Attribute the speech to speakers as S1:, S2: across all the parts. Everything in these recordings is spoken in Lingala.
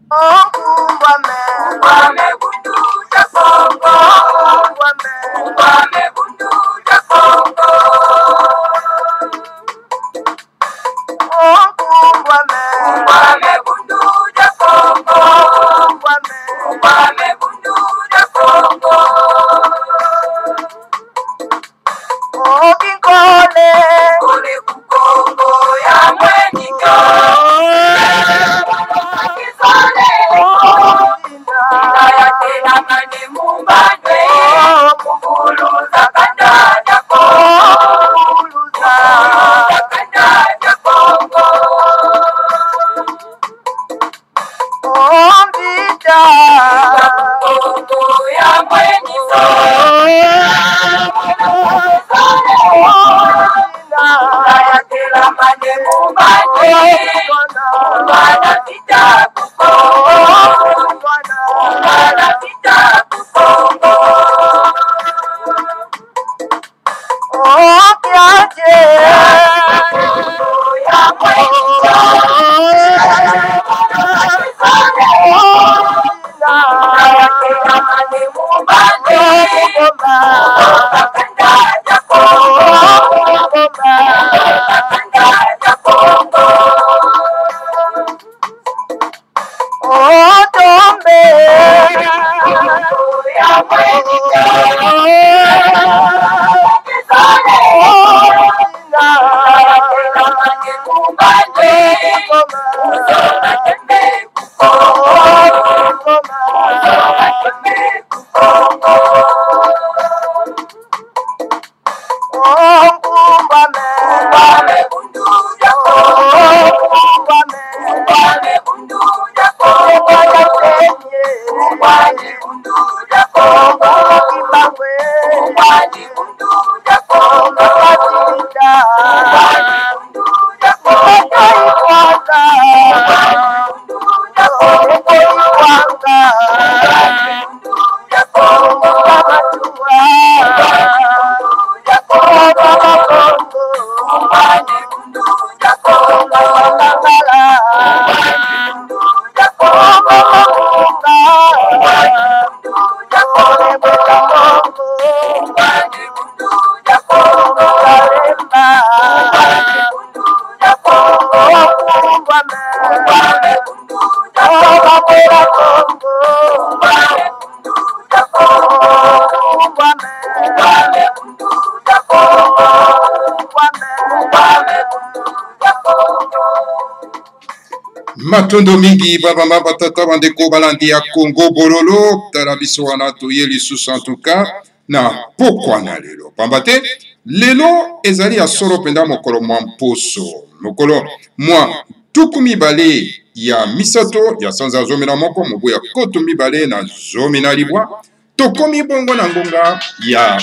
S1: Ngwame bundu ja Kongo. Ngwame bundu ja Kongo. Ngwame bundu ja Kongo. Ngwame bundu ja Kongo. Kole kukongo ya mwenyika. Naya tena mane mumbane. Mukuluza kandanya Kongo. Kandanya Kongo. Kongo ya mwenyika. Naya tena mane mumbane. Mwana kita kukongo. Mwana kita kukongo. Kiaje ya mwenyika. Naya tena mane mumbane. Kandanya Kongo. Kandanya Kongo. Tombe ya mwenyika. Naya tena mane mumbane. Uzoka tembe kukongo. Uzoka tembe kukongo. Ngwame bundu ja Kongo. Ngwame bundu ja Kongo. Ngwame bundu ja Kongo. Ngwame bundu ja Kongo. Ngwame bundu ja Kongo.
S2: Matondo mingi baba batata bandeko balandi ya Congo bololo tala biso wana toye lisusu en tout cas na pokwa na lelo pambate lelo ezali ya solo penda mokolo mwa mposo mokolo mwa tuku mibale ya misato ya sanza zomi na moko mobu ya koto mibale na zomi na libwa tokomi bongo na ngonga ya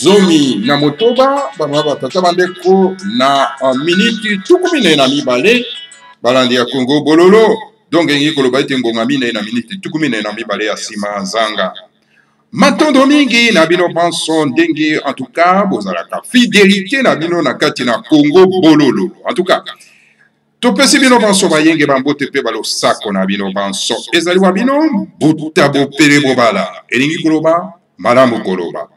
S2: zomi na motoba baba batata bandeko na miniti tuku mine na mibale balandi ya Congo bololo donc ngi koloba ete ngonga mine na miniti tuku mine na mibale ya sima zanga matondo mingi na bino banso ndenge en tout cas bozalaka fidélité na bino na kati na Congo bololo en tout cas topesi bino banso bayenge bambote pe balosako na bino banso ezali wa bino buta bopele bobala elingi koloba malamu koloba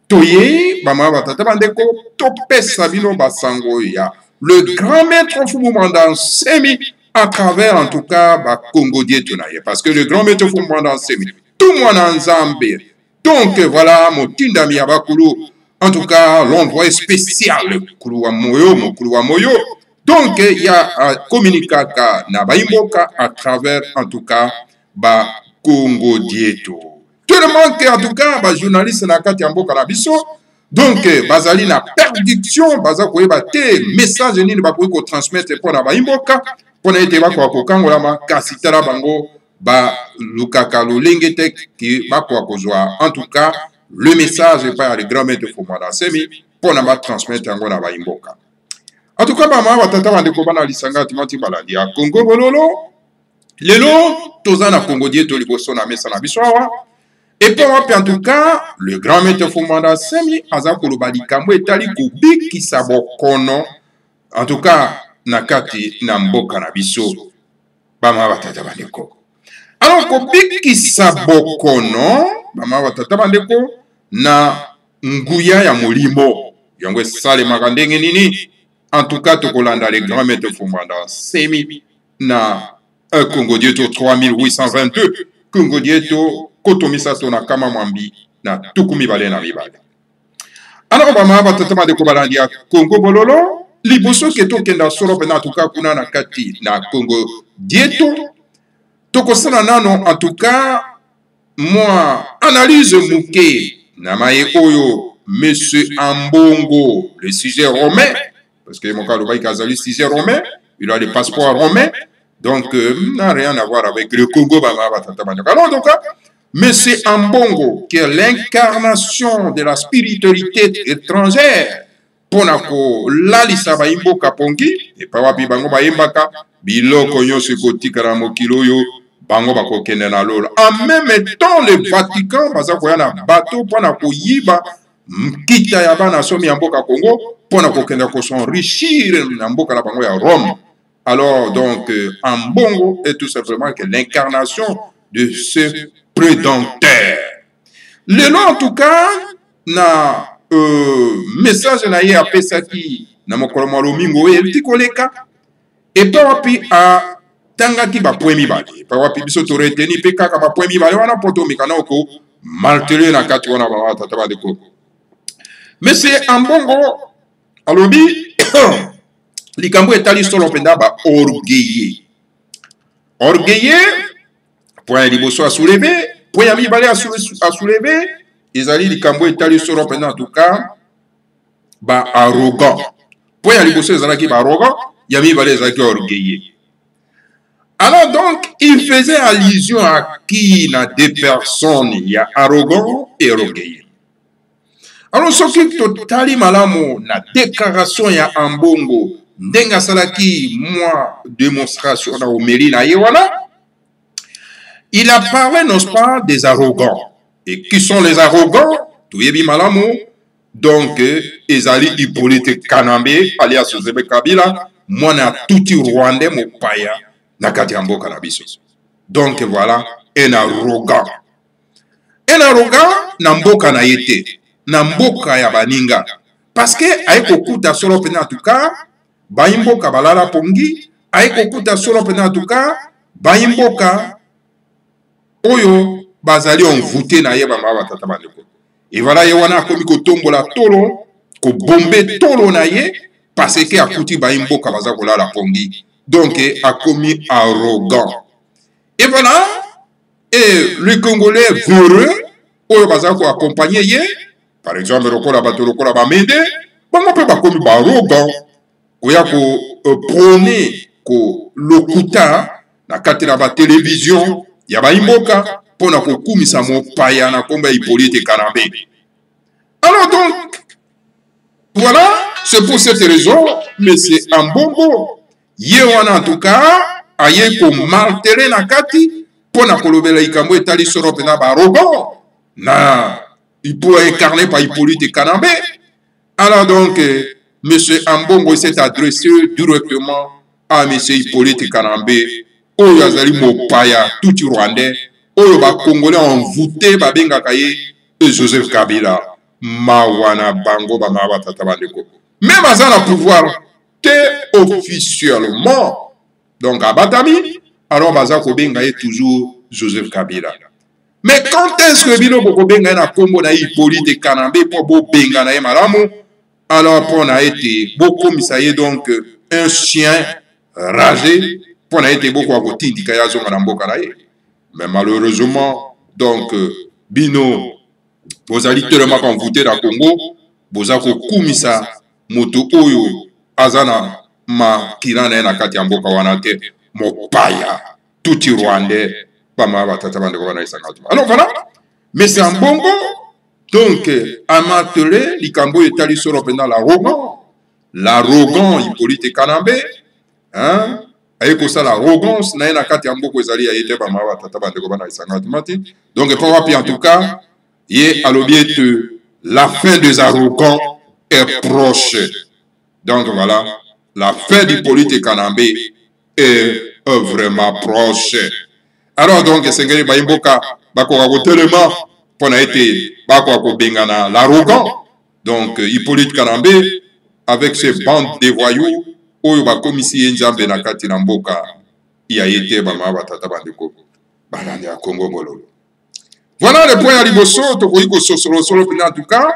S2: toye bama batata bandeko topesa bino basango ya le grand maître Fumumanda Semi à travers en tout cas ba Congo Dietunaye parce que le grand maître Fumumanda Semi tout le monde en Zambie donc voilà motinda miyabakulu en tout cas l'envoyé spécial Kuluwa Moyo Mokuluwa Moyo donc il y a communicaka na baimboka à travers en tout cas ba Congo Dieto tout le monde que en tout cas ba journaliste na kati ya mboka na biso donc bazali na perdiction baza koyeba te message nini bakoki ko transmettre mpona baimboka mpona ete bakoka kokangolama kasi tala bango balukaka lolenge te ki bakoka kozwa en tout cas le message epai ya le grand maître Fumumanda Semi mpona batransmettre yango na baimboka en tout cas bama batata bandeko bana lisanga timati balandi ya Congo bololo lelo toza na Congo Dieto liboso na mesa na biso awa. Et pour moi, en tout cas, le grand maître Fumumanda Semi, aza koloba likambo etali kubikisa bokono, en tout cas, nakati na mboka na biso. bama batata bandeko. Alors kobikisa bokono bama batata bandeko na nguya ya molimo yango esalemaka ndenge nini. En tout cas tokolanda les grands maîtres Fumanda semi na Congo Dieto 3822 Congo Dieto kotomisato na kama mwambi na tukumi bale na mibale. Alors bama batata bandeko balandi ya Congo bololo liboso ke tokenda solo pena en tout cas kuna na kati na Congo Dieto tokosala nano en tout cas moi analyse muke na maye oyo monsieur Ambongo le sujet romain parce que mon cas le sujet romain il a le passeport romain donc n'a rien à voir avec le Congo alors donc monsieur Ambongo qui est l'incarnation de la spiritualité étrangère ponako lalisa baimbo kapongi et pa wapi bango baimbaka biloko nyonso kotika na mokilo yo bango bakokende na lolo. En même temps le Vatican baza koya na bato pona koyiba mkita ya bana somi ya mboka Congo pona kokende ko s'enrichir na mboka na bango ya Rome. Alors donc Ambongo est tout simplement que l'incarnation de ce prédempteur. Le nom en tout cas na message na ye apesaki na mokolo malomingo eliti koleka epa wapi a tangaki ba poemi bale pa wapi biso to reteni pe kaka ba poemi bale wana poto mikana oko maltele na kati wana ba tata ba deko. Monsieur Ambongo alobi likambo etali solo penda ba orgueillé point liboso a soulever point ya mibale a soulever ezali likambo etali solo penda en tout cas ba arrogant point ya liboso ezalaki ba arrogant ya mibale ezalaki orgueillé. Alors donc, il faisait allusion à qui n'a deux personnes, il y a arrogant et orgueilleux. Alors, ce qui totali malamo, la déclaration ya Ambongo, ndenga salaki, moi, démonstration na omeli na yewana, il a parlé, n'est-ce pas, des arrogants. Et qui sont les arrogants? Touyebi malamo, donc, Ezali Hippolyte Kanambe, alias Joseph Kabila, moi, na touti Rwandais, mon paya, nakati ya mboka na biso. Donc voilà, un arrogant na mboka na yete, na mboka ya baninga. Parce que aiko kuta solo pena en tout cas, baimboka balala pongi, aiko kuta solo pena en tout cas, baimboka oyo bazali envoûté na yeba maba tata bandeko. Et voilà yewana komi ko tombola tolo, ko bombe tolo na ye parce que akuti baimboka baza kolala pongi. Donc, a commis arrogant. Et voilà, et le Congolais véreux, ou bazako accompagné ye, par exemple, rokola bato rokola ba mende, bango pe ba commis arrogant, koya ko prôner ko lokuta na kati na ba télévision ya ba imboka pona ko kumisa mo paya na komba Hippolyte Kanambe. Alors donc, voilà, c'est pour cette raison, monsieur Ambongo yewana en tout cas aye ko maltere na kati pona kolobela ikambo etali soro pena ba arrogant na il peut incarner par Hippolyte Kanambe. Alors donc monsieur Ambongo s'est adressé directement à monsieur Hippolyte Kanambe oyo azali mopaya tout rwandais oyo ba congolais envoûté ba benga kaye Joseph Kabila mawana bango ba maba tata bandeko même azana pouvoir officiellement. Donc, à Batami, alors Bazako Benga est toujours Joseph Kabila. Mais quand est-ce que Bilo Boko Benga na Kombo na Hippolyte Kanambe pour Bo Benga na Malamu, alors pour na été beaucoup misaye donc un chien rasé pour na été beaucoup à côté d'Ikaya Zongamboka na ye. Mais malheureusement, donc Bino, vous allez tellement envoûté dans Congo, vous avez kumisa moto oyo azana ma kirana na kati ya mboka wana te mopaya tuti rwandais pama batata bande ko bana isangatu. Alors voilà, mais c'est un bongo donc amatele likambo etali solo pena l'arrogant Hippolyte Kanambe hein ayeko ça l'arrogance na na kati ya mboko ezali ya yete pama batata bande ko bana isangatu mati. Donc pour wapi en tout cas ye alobiete la fin des arrogants est proche. Donc voilà, la fin d'Hippolyte Kanambe est vraiment proche. Alors donc, Sengeli Baimboka, Bako tellement, pour été, Bako Bengana, l'arrogant. Donc, Hippolyte Kanambe, avec ses bandes de voyous, Oyo Bakomisi Nzambe Nakati Namboka, il a été Bama Batata Bandeko, Balandi à Congo Bololo. Voilà le point à Liboso, Tokoiko Sosolo Solo, en tout cas,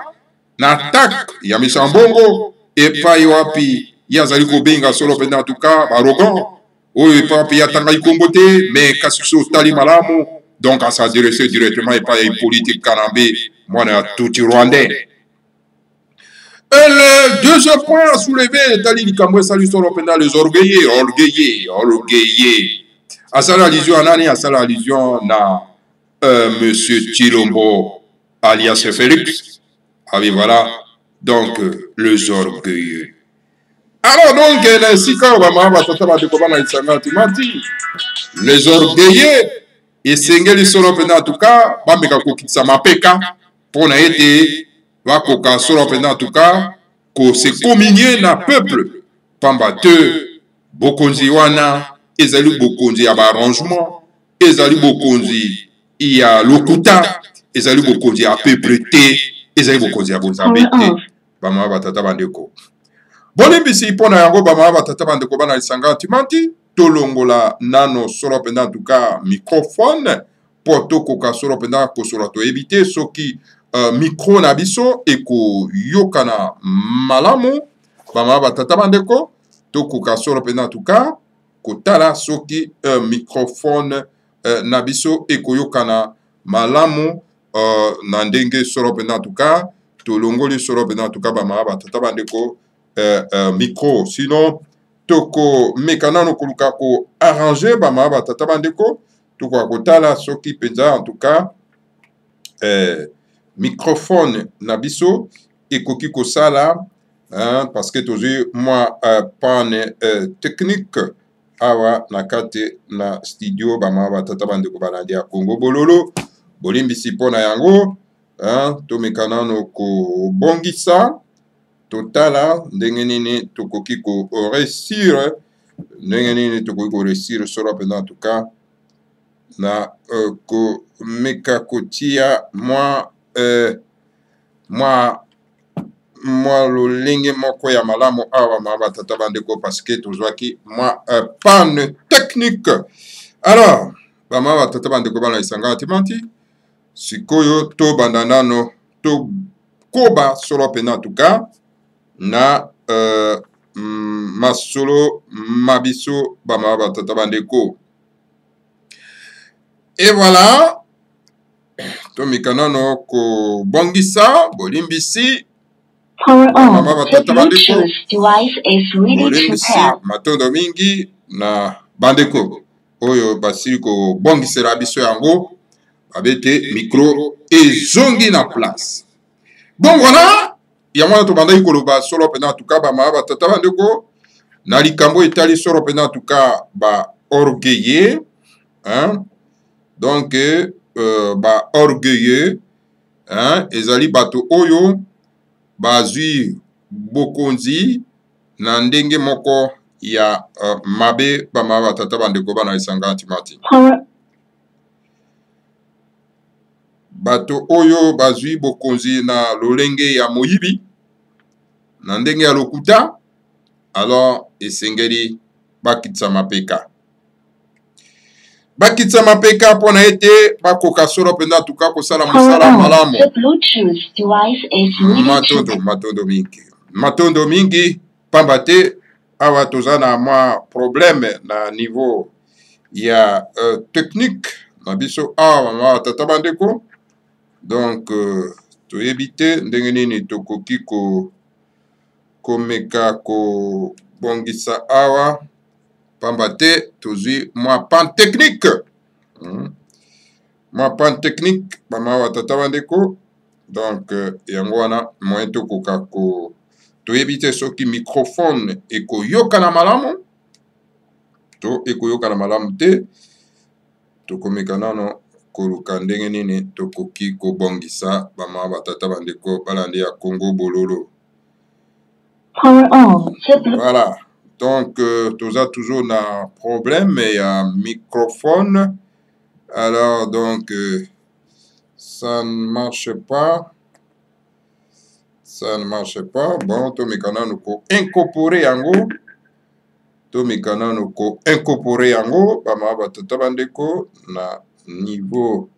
S2: n'attaque, Yamisha Mbongo, et pas Yoapi, Yazali Kobenga Solo, en tout cas, arrogant. Oui, papi, Yatanga Ikombote, mais Kasuso Tali Malamu, donc à s'adresser directement et pas à politique Kanambe, moi, on a tout Rwandais. Et le deuxième point à soulever, Tali Nikamwe Salut Solo, les orgueillés. À ça l'allusion, à ça l'allusion, na Monsieur Chilombo, alias Félix. Ah oui, voilà, donc les orgueilleux. Alors donc, les orgueilleux, et Sengeli Solo en tout cas, Bameka Kokitsa Mapeka, pour na été, Wakoka Solo en tout cas, que se communier na peuple, Pambate, Bokonzi Wana, Ezali Bokonzi à arrangement, Ezali Bokonzi, il y a Lokuta, Ezali Bokonzi à peuplete, Ezali Bokonzi à Bozabete, Bama Batata Bandeko. Bonimbisi pona yango bama batata bandeko bana lisanga timanti tolongola nano solo penda en tout cas microphone poto koka solo penda ko solo to éviter soki micro na biso eko yokana malamu bama batata bandeko to koka solo penda en tout cas kotala soki microphone na biso eko yokana malamu na ndenge solo penda en tout cas tolongoli solo penda en tout cas bama batata bandeko micro, sinon toko mekanano koluka ko arranger bama batata bandeko toko akotala soki penza en tout cas microphone nabiso ekoki ko sala parce que toujours moi panne technique awa nakate na studio bama batata bandeko balandi ya Congo Bololo bolimbisi pona yango to mekanano ko bongisa totala ndenge nini tokoki ko réussir ndenge nini tokoki ko réussir solo pendant en tout cas na ko meka kotia moi lolenge moko ya malamu awa mama tata bandeko parce que tozwaki moi panne technique. Alors bama tata bandeko bana isanga timanti sikoyo to bandanano to koba solo pendant en tout cas na masolo mabiso bama batata bandeko. Et voilà to mikanano ko bongisa bolimbisi
S3: Power on. The Bluetooth device is ready to pair.
S2: Matondo mingi na bandeko oyo basili ko bongisela biso yango babete micro ezongi na place. Bon voilà, yamwana to bandai koloba solo pena en tout cas ba ma tata bandeko na likambo etali solo pena en tout cas ba orgueilleux hein. Donc ba orgueilleux hein ezali bato oyo bazui bokonzi na ndenge moko ya mabe ba ma tata bandeko bana isanga timati. Bato oyo bazui bokonzi na lolenge ya moyibi na ndenge ya lokuta alors esengeli bakitsa mapeka pona ete bakoka solo penda tuka kosala musala malamu.
S3: The Bluetooth device is ready
S2: matondo mingi pamba te awa tozana mwa problème na niveau ya technique na biso awa mama tata bandeko. Donc to éviter ndenge nini tokoki komeka ko bongisa awa pamba te tozwi mwa pan technique bama wa tata bandeko. Donc yango wana moyen tokoka ko to éviter soki microphone ekoyokana malamu to ekoyokana malamu te tokomeka nano koluka ndenge nini tokoki kobongisa bama batata bandeko balandi ya Congo Bololo.
S3: Power on.
S2: Voilà, Donc, tu as toujours un problème, mais un microphone. Alors, donc, ça ne marche pas. Ça ne marche pas. Bon, tu me canal nous incorporer en haut. Tu me canal nous incorporer en haut. Bah, ma ba tata bandeko na niveau.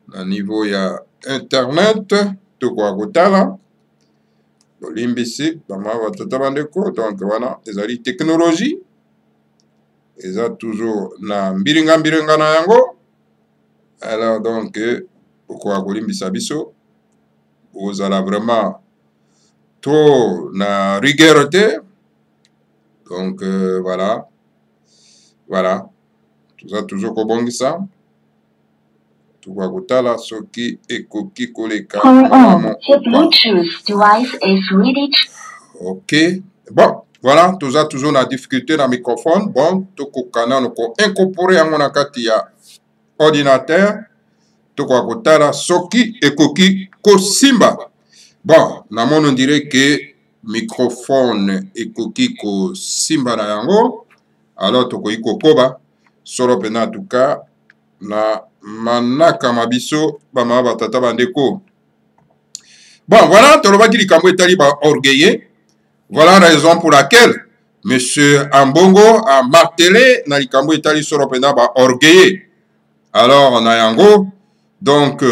S2: Na niveau ya internet. Tu quoi kotala. Limbisi, bah, ma ba tata bandeko. Donc, voilà, les technologies. Ils ont toujours na mbiringa na yango. Alors donc pourquoi kolimbisa biso vous allez vraiment trop na rigueur te. Donc voilà tout ça toujours kobongisa tukwa kutala soki ekoki koleka.
S3: Your Bluetooth device is ready.
S2: Ok, bon voilà tout ça toujours na difficulté na microphone. Bon tokokana noko incorporer yango na kati ya ordinateur. Tukwa kutala soki ekoki kosimba. Bon, namon on dirait que microphone ekoki kosimba na yango. Alors tokoki kokoba solo pena tuka na manaka mabiso ba mama batata bandeko. Bon, voilà tolobaki likambo etali ba orgueillé. Voilà la raison pour laquelle Monsieur Ambongo a martelé na likambo etali solo pena ba orgueillé. Alors na yango donc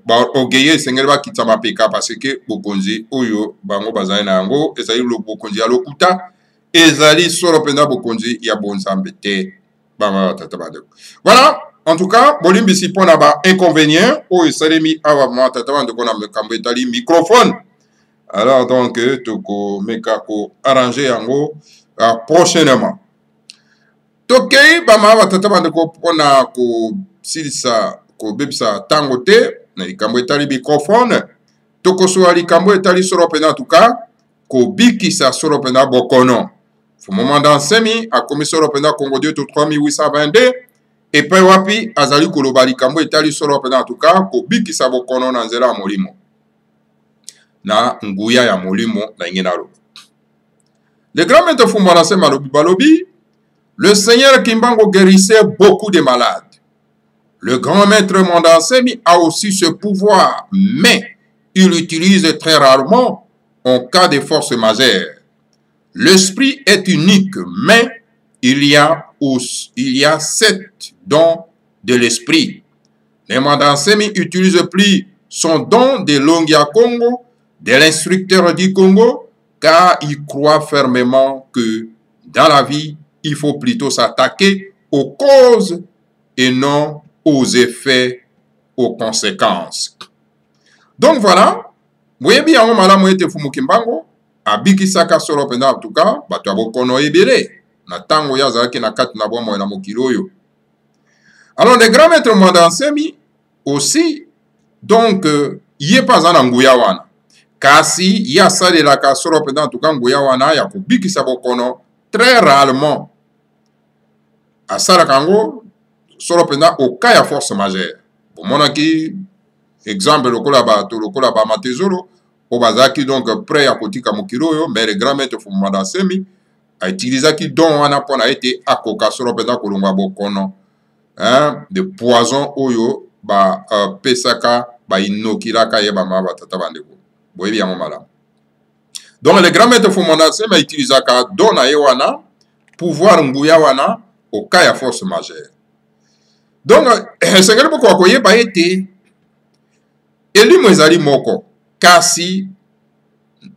S2: ba orgueillé sengeli ba kitama peka parce que bokonzi oyo bango bazali na yango ezali lo bokonzi ya lokuta ezali solo pena bokonzi ya bonzambe te ba tata bandeko. Voilà, en tout cas bolimbisi pona ba inconvénient o esalemi awa ma tata bandeko na mekambo etali microphone. Alors donc toko meka ko arranger yango prochainement. Tokei ba ma tata bandeko pona ko silisa ko bebisa tango te na likambo etali microphone tokosola likambo etali solo pena tuka ko bikisa solo pena bokono fu moment d'ansemi akomi solo pena Congo 2 to 3822 epai wapi azali koloba likambo etali solo pena tuka ko bikisa bokono na nzela ya molimo na nguya ya molimo na ngena lo. Le grand maître Fumbarase malobi balobi, le Seigneur Kimbango guérissait beaucoup de malades. Le grand maître Mondansemi a aussi ce pouvoir, mais il l'utilise très rarement en cas de force majeure. L'esprit est unique, mais il y a 7 dons de l'esprit. Le Mondansemi utilise plus son don de Longia Congo, de l'instructeur du Congo, car il croit fermement que dans la vie, il faut plutôt s'attaquer aux causes et non aux effets, aux conséquences. Donc voilà, moyebi yango malamu ete Fumu Kimbango abikisaka solo pena en tout cas bato ya bokono ebele na tango ya azalaki na kati na bomoi na mokili oyo. Alors le grand maître Mondansemi aussi donc ye pa aza na nguya wana kasi ye asalelaka solo pena en tout cas nguya wana ya kobikisa bokono très rarement asalaka yango solo pena au cas ya force majeure. Bomonaki exemple lokola bato lokola ba matezolo o bazaki donc prêt ya kotika mokili oyo mais le grand maître Mondansemi a utilisaki don wana pona ete akoka solo pena kolongwa bokono de poison oyo ba pesaka ba inokilaka ye ba mama batata bandeko boyebi yango malamu. Donc le grand maître Mondansemi a utilisaka don na ye wana pouvoir nguya wana au cas ya force majeure. Donc sengeli boko akoyeba ete elimu ezali moko kasi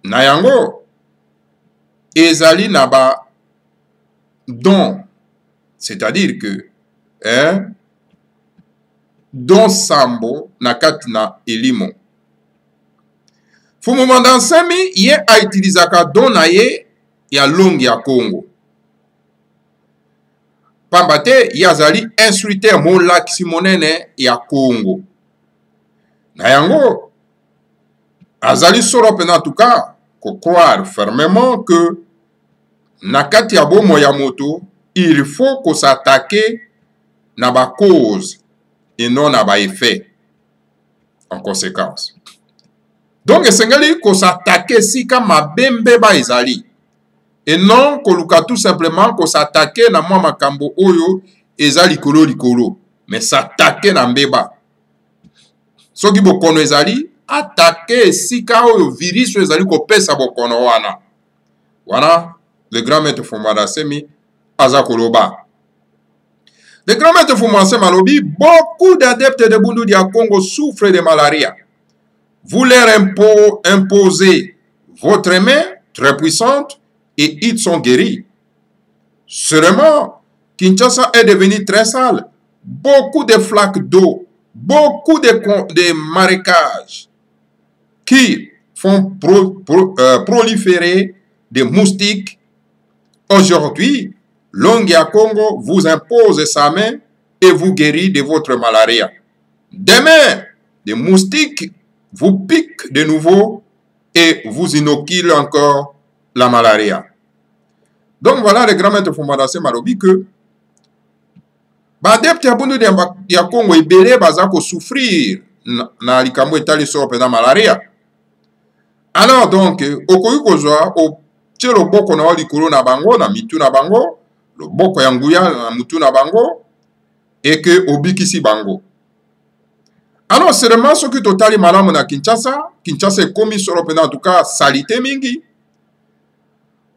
S2: na yango ezali na ba don, c'est-à-dire que don sambo na kati na elimu. Fumu Mondansemi ye a utilizaka don na ye ya longi ya Congo. Pamba te ye azali instructeur molakisi monene ya Congo. Na yango azali solo pena en tout cas ko croire fermement que na kati ya bomo ya moto il faut ko s'attaquer na ba cause et non na ba effet en conséquence. Donc esengeli ko s'attaquer sika mabembe ba ezali. Et non koluka tout simplement ko s'attaquer na mwa makambo oyo ezali likolo, mais s'attaquer na mbeba. Soki bokono ezali attaquer sika oyo virus ezali ko pesa bokono wana. Voilà le grand maître Fumada Semi aza koloba. Le grand maître Fumada Malobi, beaucoup d'adeptes de Bundu dia Congo souffrent de malaria. Vous leur imposez votre main très puissante et ils sont guéris. Seulement, Kinshasa est devenu très sale. Beaucoup de flaques d'eau, beaucoup de marécages qui font proliférer des moustiques. Aujourd'hui, Longia Congo vous impose sa main et vous guérit de votre malaria. Demain, des moustiques vous piquent de nouveau et vous inoculent encore la malaria. Donc voilà le grand maître Fumada Malobi que badepte ya bundu ya Congo ebele baza ko souffrir na likambo etali so pena malaria. Alors donc okoki kozwa o tie loboko na likolo na bango na mitu na bango, loboko ya nguya na mutu na bango et que obikisi bango. Alors seulement ce qui totali malamu na Kinshasa ekomi solo pena en tout cas salité mingi.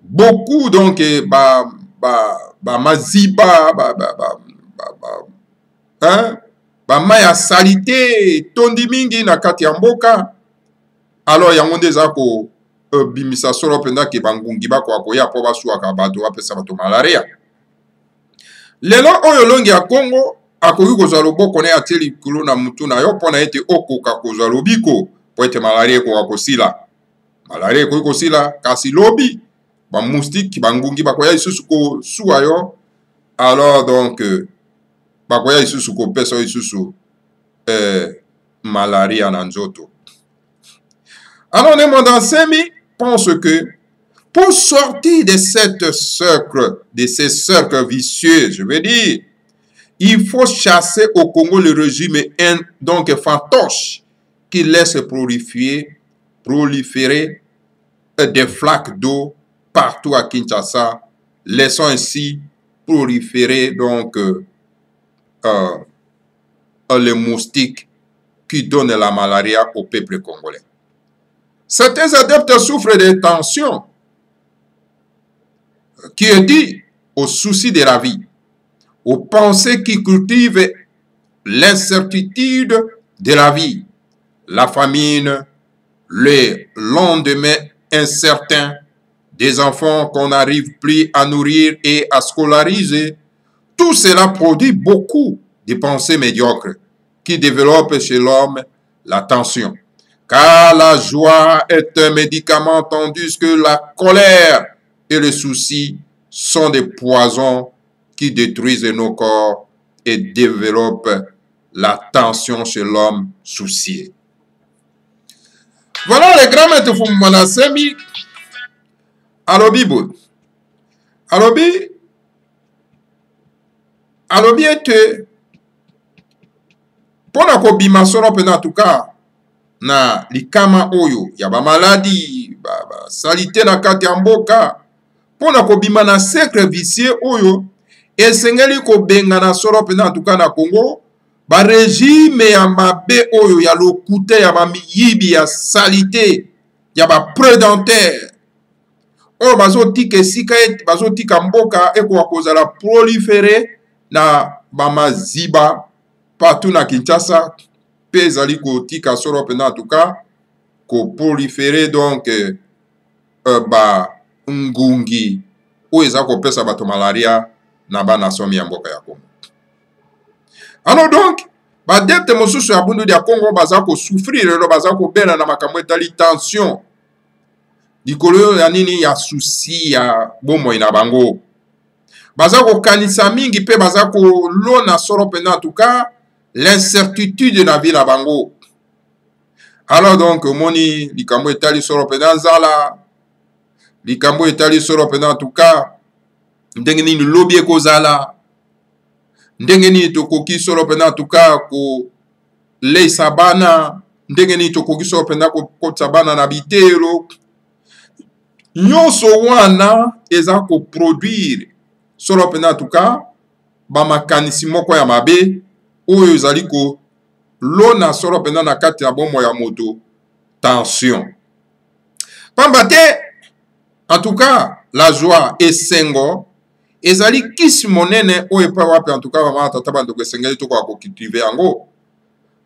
S2: Beaucoup donc maziba maya salité tondi mingi na kati ya mboka. Alors yango nde za ko bimisa solo pena ke bangungi bako akoya po basuaka bato bapesa bato malaria. Lelo oyo longi ya Congo akoki kozwa loboko na atie likolo na mutu na yo mpona ete okoka kozwa lobiko po ete malaria ekoka kosila. Malaria ekoki kosila kasi lobi ba moustique bangungi bakoya isusu kosuwa yo. Alors donc bakoya isusu kopesa isusu malaria na nzoto. Alors Nemanda Semi pense que pour sortir de ces cercles vicieux, je veux dire, il faut chasser au Congo le régime donc fantoche qui laisse proliférer des flaques d'eau partout à Kinshasa, laissant ainsi proliférer donc les moustiques qui donnent la malaria au peuple congolais. Certains adeptes souffrent de tensions qui est due au souci de la vie, aux pensées qui cultivent l'incertitude de la vie, la famine, le lendemain incertain, des enfants qu'on n'arrive plus à nourrir et à scolariser. Tout cela produit beaucoup de pensées médiocres qui développent chez l'homme la tension. Car la joie est un médicament tandis que la colère et le souci sont des poisons qui détruisent nos corps et développent la tension chez l'homme soucié. Voilà le grand maître Fumada Semi alobi bo. Alobi ete pona ko bima solo pena en tout cas na likama oyo ya ba maladi ba salite na kati ya mboka pona ko bima na cercle vicieux oyo esengeli ko benga na solo pena en tout cas na Congo ba régime ya mabe oyo ya lokute ya ba miyibi ya salite ya ba prédateur oyo bazotika esika bazotika mboka eko kozala proliférer na ba maziba partout na Kinshasa pe ezali kotika solo pena en tout cas ko proliférer donc ba ngungi oyo eza kopesa bato malaria na ba nation ya mboka ya Congo. Alors donc badepte mosusu ya bundu ya Congo baza ko souffrir lelo baza ko bela na makambo etali tension likolo ya nini ya souci ya bomoi na bango baza ko kanisa mingi pe baza ko lona solo pena en tout cas l'incertitude de la vie na bango. Alors donc moni likambo etali solo pena nzala likambo etali solo pena en tout cas ndenge nini lobi ekozala ndenge nini tokoki solo pena en tout cas ko leisa bana ndenge nini tokoki solo mpenza kokotisa bana na bitelo nyonso wana eza koproduire solo mpenza tuka bamakanisi moko ya mabe oyo ezali kolona solo mpenza na kati ya bomoi ya moto tension. Pamba te en tout cas la joie esengo ezali kisi monene oyo epai wapi en tout cas bamama tata bandeko esengeli tokoka kocultive yango.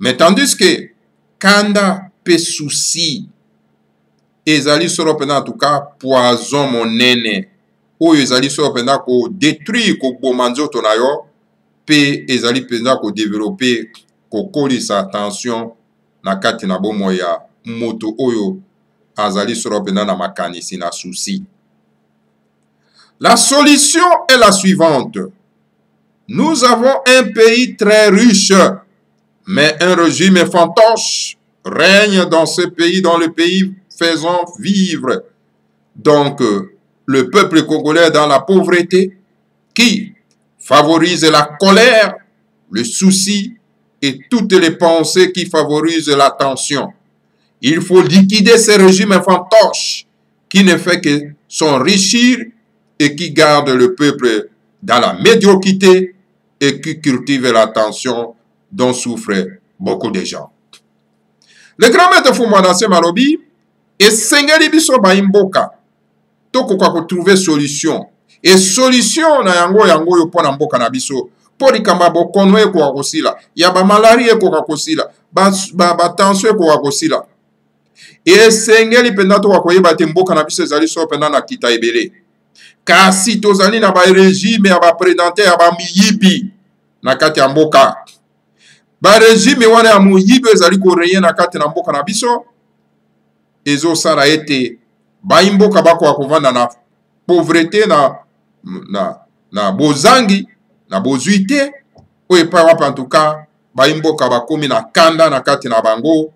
S2: Mais tandis que kanda pe souci ezali solo mpenza en tout cas poison monene oyo ezali solo mpenza kodétruire koboma nzoto na yo pe ezali mpenza kodevelope kokolisa tension na kati na bomoi ya moto oyo azali solo mpenza na makanisi na souci. La solution est la suivante. Nous avons un pays très riche, mais un régime fantoche règne dans ce pays, dans le pays faisant vivre donc le peuple congolais dans la pauvreté, qui favorise la colère, le souci et toutes les pensées qui favorisent la tension. Il faut liquider ce régime fantoche qui ne fait que s'enrichir et qui garde le peuple dans la médiocrité et qui cultive la tension dont souffrent beaucoup de gens. Le grand maître Fumwanase Malobi et Sengeli biso baimboka tokoka ko trouver solution et solution na yango yo pona mboka na biso po likamba bokono eko kosila ya ba malaria eko kosila ba tension eko kosila et Sengeli penda to koyeba te mboka na biso ezali so penda na kita ebele kasi tozali na ba régime ya ba présidente ya ba miyibi na kati ya mboka ba régime wana ya muyibi ezali ko reye na kati na mboka na biso ezo sala ete ba imboka bako kovanda na pauvreté na bozangi na bozuite o epa wapa en tout cas ba imboka bakomi na kanda na kati na bango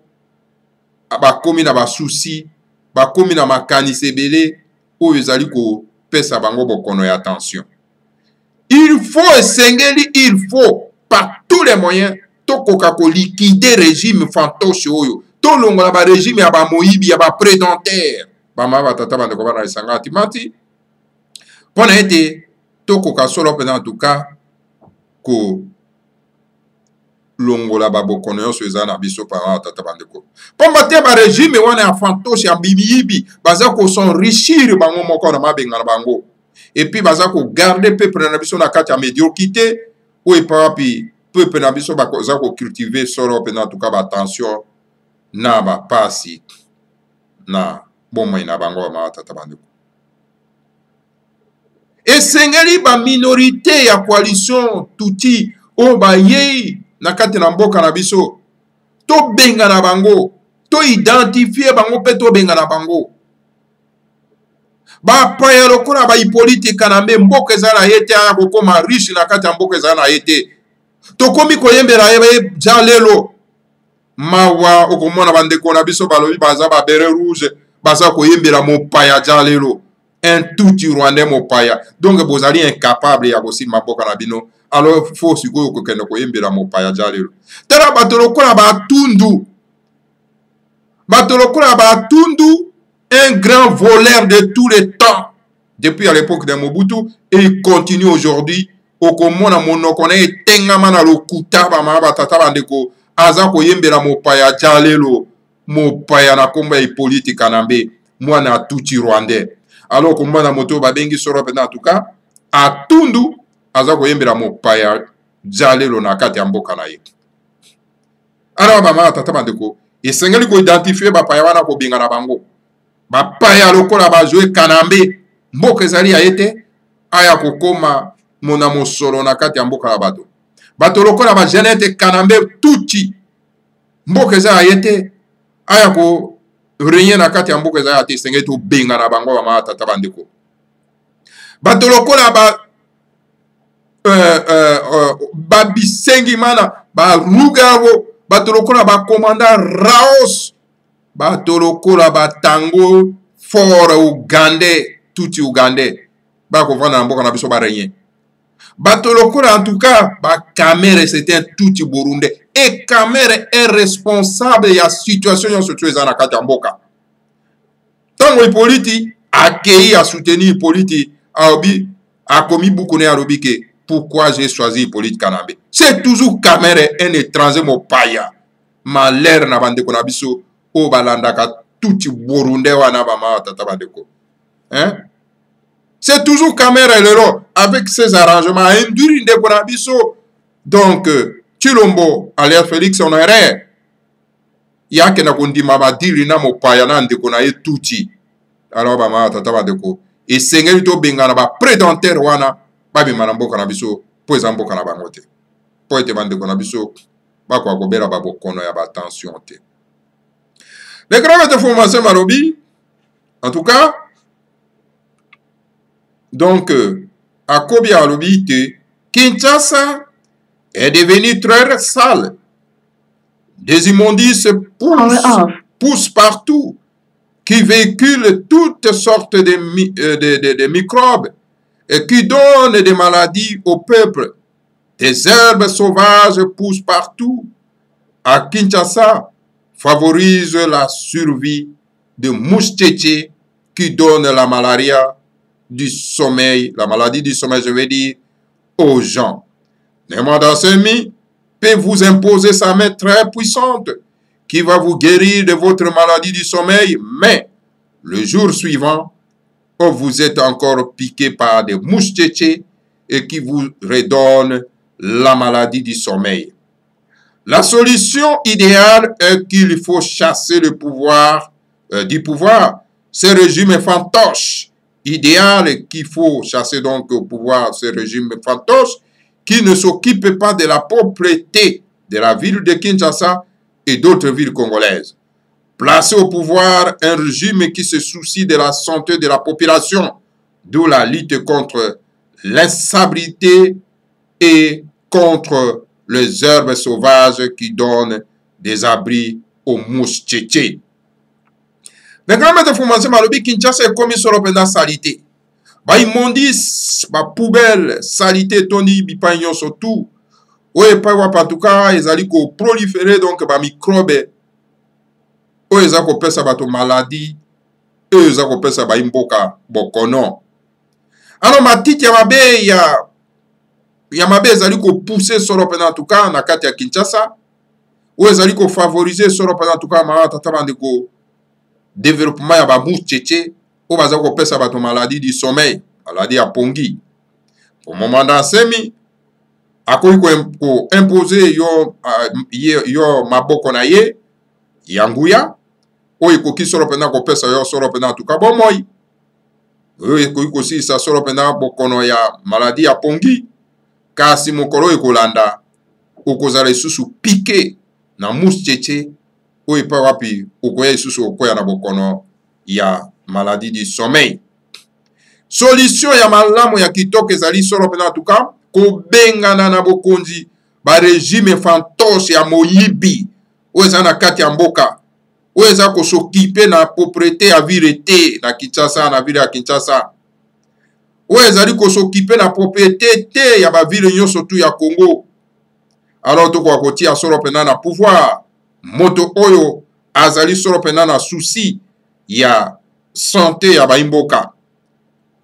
S2: bakomi na basusi bakomi na makanisi ebele oyo ezali kopesa bango bokono ya tension. Il faut par tous les moyens tokoka ko liquider régime fantoche oyo tolongola ba régime ya ba moyibi ya ba prédentaire bama batata bandeko bana esanga timati pona ete tokoka solo pena en tout cas ko longola ba bokono yo eza na biso pa tata bandeko pomba te ba régime wana ya fantoche ya bibiyibi baza ko s'enrichir bango moko na mabenga na bango et puis baza ko garder peuple na biso na kati ya médiocrité o epa pi peuple na biso baza ko cultiver solo pena en tout cas ba tension na ba pasi na bomoi na bango ma tata bandeko esengeli ba minorité ya coalition tuti o ba yei na kati na mboka na biso to benga na bango to identifier bango pe to benga na bango ba paya lokola ba politika na mboka ezala yete ya kokoma riche na kati ya mboka ezala yete to komi koyembela ye jalelo mawa okomona bandeko na biso balobi baza ba beret rouge baza koyembela mopaya jalelo un tout rwandais mopaya donc bozali incapable ya kosimba mboka na bino alors faut sikoyo kokende koyembela mopaya jalelo tala bato lokola batundu un grand voleur de tous les temps depuis à l'époque de Mobutu et il continue aujourd'hui okomona monoko na etengama na lokuta bama batata bandeko aza koyembela mopaya jalelo mopaya na komba ya politika na mbe mwana tuti rwandais alors komona moto babengi soro pena en tout cas atundu aza koyembela mopaya jalelo na kati ya mboka na ye alors bama tata bandeko esengeli ko identifier bapaya wana kobinga na bango bapaya lokola bazwe kanambe mboka ezali ya ete aya kokoma mona mosolo na kati ya mboka na bato lokola ba jenete kanambe tuti mboka ezali ya ete aya ko renye na kati ya mboka ezali ya ete esengeli to benga na bango bama tata bandeko bato lokola babisengi mana barugabo bato lokola bakomanda Raos bato lokola batango fort ugandais tuti ugandais bakovanda na mboka na biso barenye bato lokola en tout cas bakamere c'était un tuti burundais et Kamere est responsable ya situation yon surtout eza na kati ya mboka. Tango Hippolyte accueilli à soutenir Hippolyte Aobi a commis beaucoup de Arobike. Pourquoi j'ai choisi Hippolyte Kanambe? C'est toujours Kamere un étranger mo paya. Malheur na bande konabiso o balandaka touti Burundais wana bama tata bandeko. Hein? C'est toujours Kamere lelo avec ses arrangements induire de konabiso. Donc Chilombo alias Félix Honoré yake na kundima badiri na mopaya na ndeko na ye touti. Alors bama tata bandeko. Et sengeli to bengana ba prédentaire wana babi manamboka na biso po ezamboka na bango te. Po ete bandeko na biso bakwa kobera babokono ya ba tension te. Les grands de formation Marobi, en tout cas, donc à Kobi Arobi, Kinshasa est devenu très sale. Des immondices poussent partout, qui véhiculent toutes sortes de microbes et qui donnent des maladies au peuple. Des herbes sauvages poussent partout. À Kinshasa, favorise la survie de mouches tchétchés qui donnent la malaria du sommeil, la maladie du sommeil, je veux dire, aux gens. Nemanda Semi peut vous imposer sa main très puissante qui va vous guérir de votre maladie du sommeil, mais le jour suivant, vous êtes encore piqué par des mouches tchétchés et qui vous redonnent la maladie du sommeil. La solution idéale est qu'il faut chasser le pouvoir du pouvoir. Ce régime fantoche. Idéal qu'il faut chasser donc au pouvoir ce régime fantoche qui ne s'occupe pas de la propreté de la ville de Kinshasa et d'autres villes congolaises. Placer au pouvoir un régime qui se soucie de la santé de la population, d'où la lutte contre l'insalubrité et contre les herbes sauvages qui donnent des abris aux mouches tchétchés. Les grands maîtres de formation Malobi Kinshasa est commis sur l'opéra salité. Ba immondis, ba poubelle, salité, toni, bipagnon surtout. Ouais, pas en tout cas, ils allaient proliférer donc ba microbes. Ou ils allaient faire ça ba maladie. Et ils allaient faire ça ba imboka, bokono. Alors ma tite Yamabe ezali ko pousser sur l'opéra en tout cas na kati ya Kinshasa. Ou ezali ko favoriser sur l'opéra en tout cas ma tata bandeko développement ya ba mouche tchétché ou baza ko pesa bato maladie du sommeil, maladie ya pongi. Au moment d'ansemi akoki ko imposer yo maboko na ye yanguya o ikoki sur l'opéra ko pesa yo sur l'opéra en tout cas bon moi. Ekoki ko si sa sur l'opéra bokono ya maladie ya pongi. Kasi mokolo ekolanda okozala lisusu piqué na mouche tchétché oyo epai wapi okoya lisusu okoya na bokono ya maladie du sommeil. Solution ya malamu ya kitoko ezali solo pena en tout cas kobengana na bokonzi ba régime fantoche ya moyibi oyo eza na kati ya mboka oyo eza kosokipe na propriété ya ville te na Kinshasa na ville ya Kinshasa. Ou ezali kosokipe na propriété te ya ba ville nyonso tu ya Congo. Alors to kwa kotia solo pena na pouvoir moto oyo azali solo pena na souci ya santé ya ba imboka.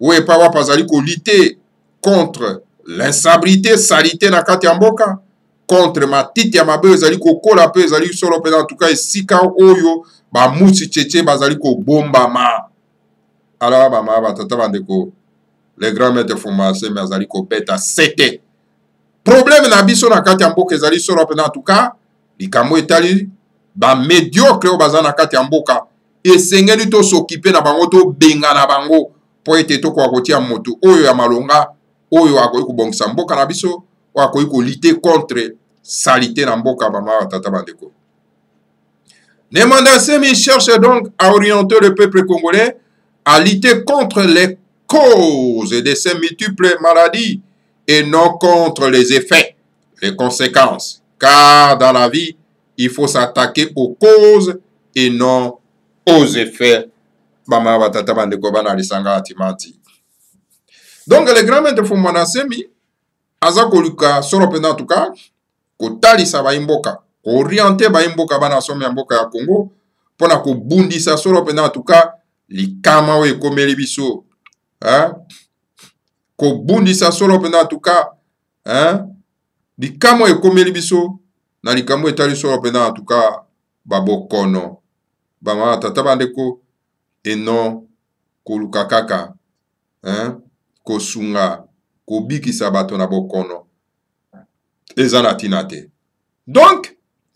S2: Ou epa wapa azali ko lutter contre l'insalubrité salité na kati ya mboka, contre matiti ya mabe ezali ko kola pe ezali solo pena en tout cas esika oyo ba musi tchétché bazali ko bombama. Alors ba tata bandeko les grands maîtres formation mais azali ko beta sete. Problème na biso na kati ya mboka ezali solo pena en tout cas likambo etali ba médiocre o bazana kati ya mboka esengeli to s'occuper na bango to benga na bango po ete to kwa kotia moto oyo ya malonga oyo akoki kobongisa mboka na biso o akoki ko lutter contre salité na mboka ba tata bandeko. Nemanda Semi cherche donc à orienter le peuple congolais à lutter contre les causes de ces multiples maladies et non contre les effets, les conséquences. Car dans la vie, il faut s'attaquer aux causes et non aux effets. Donc, les grands maîtres de Fumana Semi, Azakoluka, Soropena en tout cas, Kotali Sabaimboka, orienter ba mboka bana somme mboka ya Congo pona ko bundisa solo pena en tout cas likama we komeli biso hein ko bundisa solo pena en tout cas hein likama we komeli biso na likamo etali solo pena en tout cas babokono bama tata bandeko eno koluka kaka hein kosunga kobikisa bato na bokono eza na tina te. Donc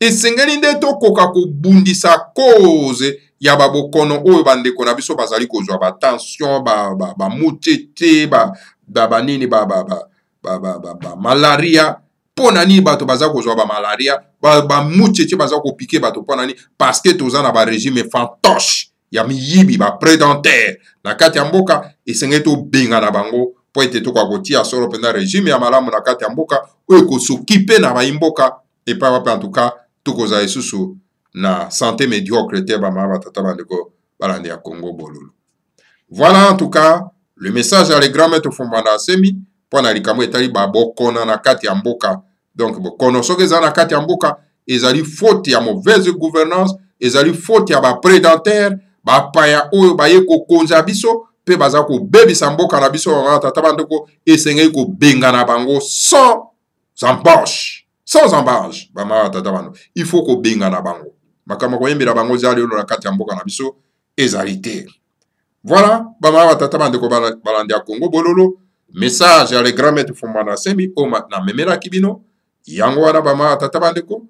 S2: esengeli nde tokoka kobundisa cause ya babokono oyo bandeko na biso bazali kozwa batension bamutete banini malaria mpona nini bato baza kozwa bamalaria bamutete baza kopike bato mpona nini parce que toza na barégime fantoche ya miyibi baprédentaire na kati ya mboka esengeli tobenga na bango po ete tokoka kotia solo mpena régime ya malamu na kati ya mboka oyo ekosokipe na bayimboka epai wape en tout cas tokozala lisusu na santé médiocre te bamama batata bandeko balandi ya Congo bololo. Voilà en tout cas le message à les grands maîtres Fumbanda Asemi mpona likambo etali babokona na kati ya mboka. Donc bokono soki eza na kati ya mboka ezali faute ya mauvaise gouvernance, ezali faute ya baprédentaire bapaya oyo baye kokonza biso mpe baza kobebisa mboka na biso bamama batata bandeko esengeli kobenga na bango sans embauche. Sans embauche, bama tata bano. Il faut ko benga na bango. Makama ko yembela bango zali ono na kati ya mboka na biso ezalité. Voilà, bama tata bande ko balandi ya Congo bololo. Message à les grands maîtres Fumbanda Asemi o na memela kibino. Yango wana bama tata bande ko.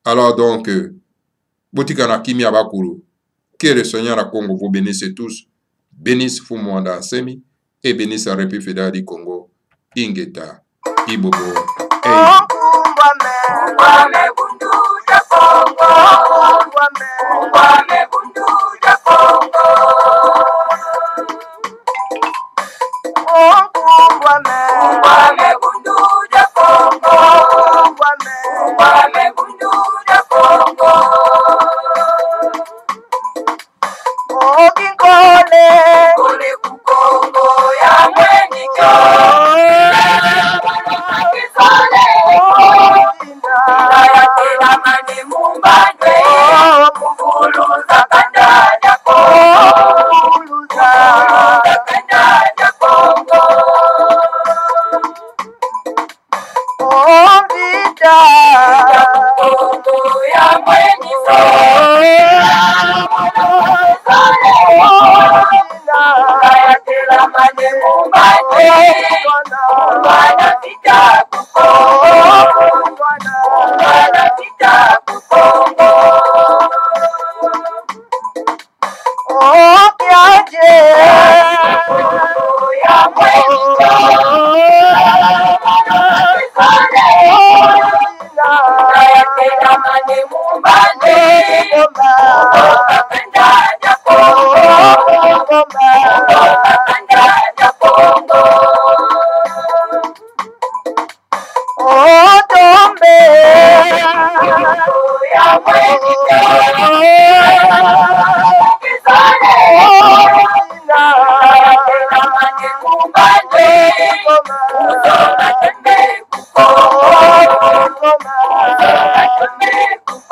S2: Alors donc botika na kimia bakuru. Que le Seigneur à Congo vous bénisse tous. Bénisse Fumbanda Asemi et bénisse la République fédérale du Congo. Ingeta Ibobo.
S1: Wame bundu ya Congo, wame bundu ya Congo. Wame bundu ya Congo, wame bundu ya Congo. Kole kukongo ya mweniko.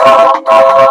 S1: Congo.